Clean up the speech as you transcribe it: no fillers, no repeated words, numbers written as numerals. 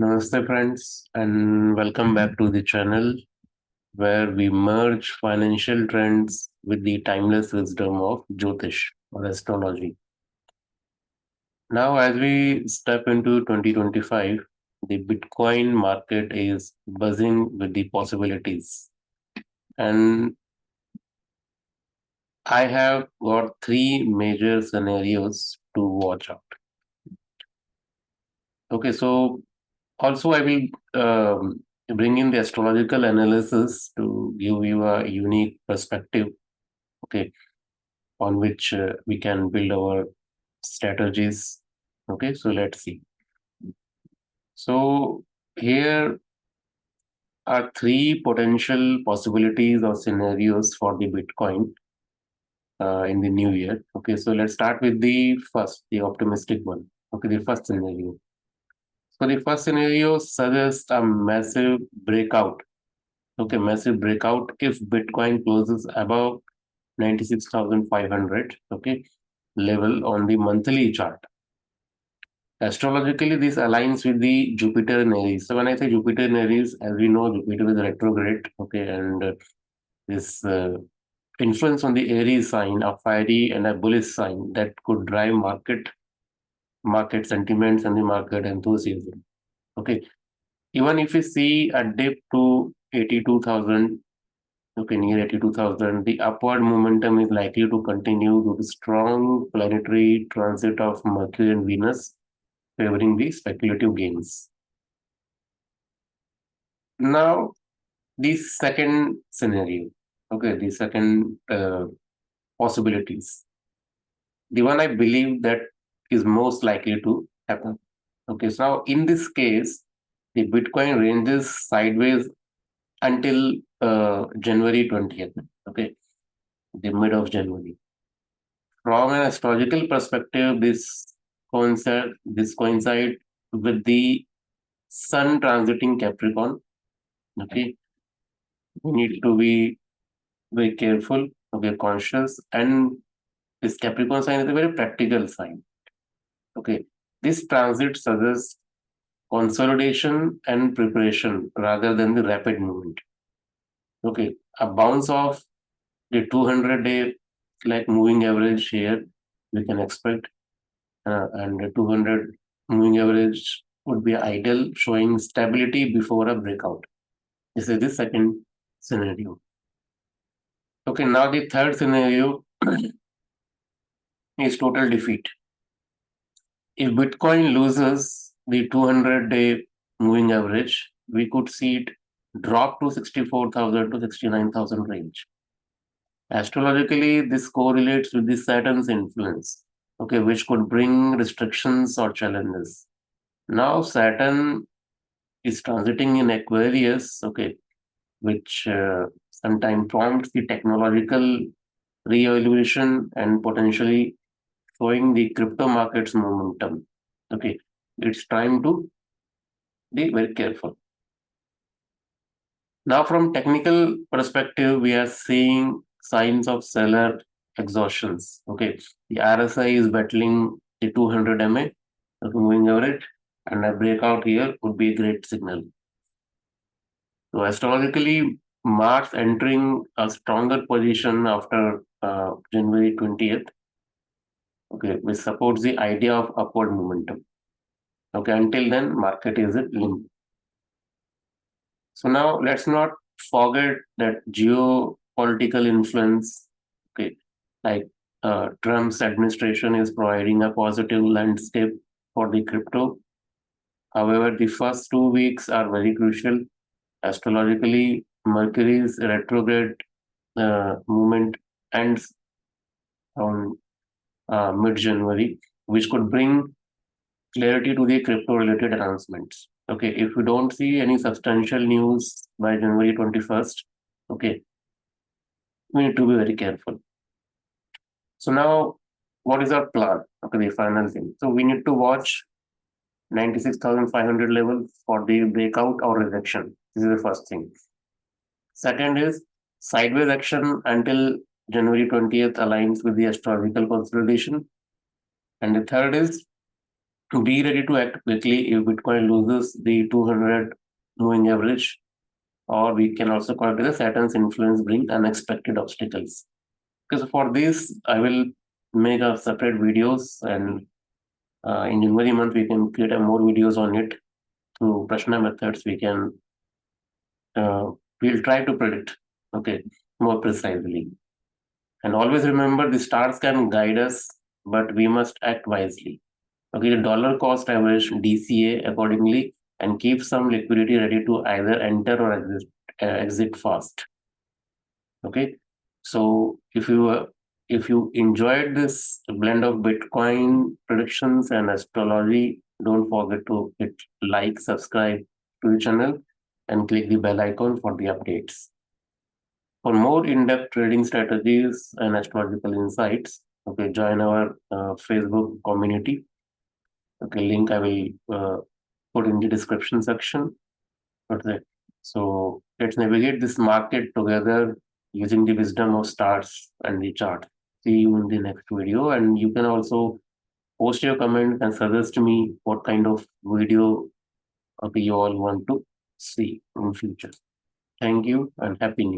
Namaste, friends, and welcome back to the channel where we merge financial trends with the timeless wisdom of jyotish or astrology. Now, as we step into 2025, the Bitcoin market is buzzing with the possibilities. And I have got three major scenarios to watch out. Okay, so also I will bring in the astrological analysis to give you a unique perspective, okay, on which we can build our strategies. Okay, so let's see. So here are three potential possibilities or scenarios for the Bitcoin in the new year. Okay, so let's start with the first, the optimistic one. Okay, the first scenario. So the first scenario suggests a massive breakout. Okay, massive breakout if Bitcoin closes above 96,500, okay, level on the monthly chart. Astrologically, this aligns with the Jupiter in Aries. So when I say Jupiter in Aries, as we know, Jupiter is retrograde, okay, and this influence on the Aries sign, a fiery and a bullish sign that could drive market sentiments and the market enthusiasm. Okay, even if we see a dip to 82,000, okay, near 82,000, the upward momentum is likely to continue due to strong planetary transit of Mercury and Venus favoring the speculative gains. Now, the second scenario, okay, the second possibilities, the one I believe that is most likely to happen. Okay, so now in this case, the Bitcoin ranges sideways until January 20th, okay, the mid of January. From an astrological perspective, this coincide with the Sun transiting Capricorn. Okay, we need to be very careful, okay, conscious, and this Capricorn sign is a very practical sign. Okay, this transit suggests consolidation and preparation rather than the rapid movement. Okay, a bounce of the 200-day like moving average here we can expect, and the 200 moving average would be ideal, showing stability before a breakout. This is the second scenario. Okay, now the third scenario is total defeat. If Bitcoin loses the 200-day moving average, we could see it drop to 64,000 to 69,000 range. Astrologically, this correlates with the Saturn's influence, okay, which could bring restrictions or challenges. Now, Saturn is transiting in Aquarius, okay, which sometimes prompts the technological re-evaluation and potentially showing the crypto markets momentum. Okay, it's time to be very careful. Now, from technical perspective, we are seeing signs of seller exhaustions. Okay, the RSI is battling the 200 MA, moving average, and a breakout here would be a great signal. So, astrologically, Mars entering a stronger position after January 20th, okay, which supports the idea of upward momentum. Okay, until then, market is at limp. So now let's not forget that geopolitical influence, okay, like Trump's administration is providing a positive landscape for the crypto. However, the first 2 weeks are very crucial. Astrologically, Mercury's retrograde movement ends on mid-January, which could bring clarity to the crypto-related announcements. Okay, if we don't see any substantial news by January 21st, okay, we need to be very careful. So now, what is our plan? Okay, the final thing. So we need to watch 96,500 level for the breakout or rejection. This is the first thing. Second is sideways action until January 20th aligns with the astrological consolidation. And the third is Be ready to act quickly if Bitcoin loses the 200 moving average, or we can also call it the Saturn's influence bring unexpected obstacles. Because for this, I will make a separate videos, and in January month we can create more videos on it through Prashna methods. Uh, we'll try to predict, okay, more precisely. And always remember, the stars can guide us, but we must act wisely. Okay, the dollar cost average DCA accordingly, and keep some liquidity ready to either enter or exit fast. Okay, so if you enjoyed this blend of Bitcoin predictions and astrology, don't forget to hit like, subscribe to the channel, and click the bell icon for the updates. For more in-depth trading strategies and astrological insights, okay, join our Facebook community. Okay, link I will put in the description section. Okay, so let's navigate this market together using the wisdom of stars and the chart. See you in the next video, and you can also post your comment and suggest me what kind of video, okay, you all want to see in future. Thank you and happy new year.